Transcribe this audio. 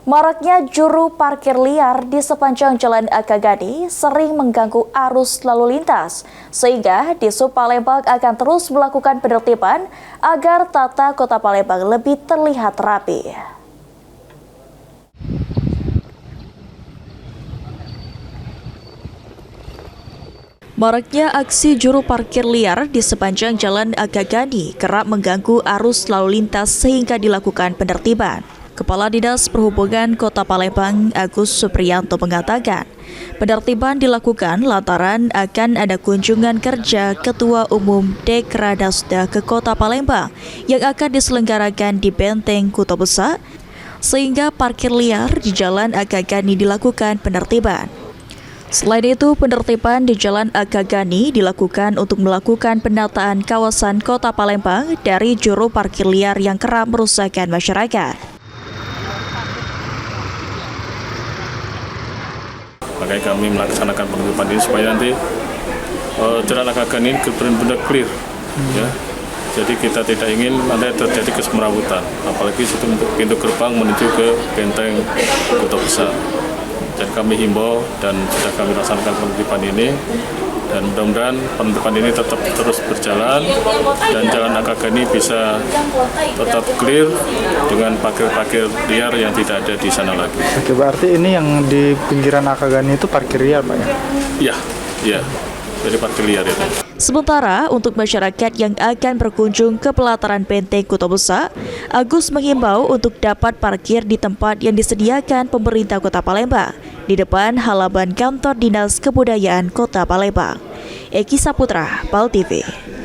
Maraknya juru parkir liar di sepanjang Jalan Akagani sering mengganggu arus lalu lintas, sehingga Dishub Palembang akan terus melakukan penertiban agar tata kota Palembang lebih terlihat rapi. Maraknya aksi juru parkir liar di sepanjang Jalan Akagani kerap mengganggu arus lalu lintas sehingga dilakukan penertiban. Kepala Dinas Perhubungan Kota Palembang, Agus Supriyanto mengatakan, penertiban dilakukan lantaran akan ada kunjungan kerja Ketua Umum Dekranasda ke Kota Palembang yang akan diselenggarakan di Benteng Kuto Besar, sehingga parkir liar di Jalan Akagani dilakukan penertiban. Selain itu, penertiban di Jalan Akagani dilakukan untuk melakukan penataan kawasan Kota Palembang dari juru parkir liar yang kerap merusakkan masyarakat. Makanya kami melaksanakan penertiban ini supaya nanti Jalan Akagani benar-benar clear, ya. Jadi kita tidak ingin ada terjadi kesemrawutan, apalagi itu untuk pintu gerbang menuju ke Benteng Kuto Besar. Dan kami himbau dan sudah kami laksanakan penertiban ini, dan mudah-mudahan penertiban ini tetap terus berjalan dan Jalan Akagani bisa tetap clear dengan parkir-parkir liar yang tidak ada di sana lagi. Oke, berarti ini yang di pinggiran Akagani itu parkir liar, Pak ya? Iya. Jadi parkir liar itu. Sementara untuk masyarakat yang akan berkunjung ke pelataran Benteng Kuto Besar, Agus mengimbau untuk dapat parkir di tempat yang disediakan pemerintah Kota Palembang di depan halaman kantor Dinas Kebudayaan Kota Palembang. Eki Saputra, PAL TV.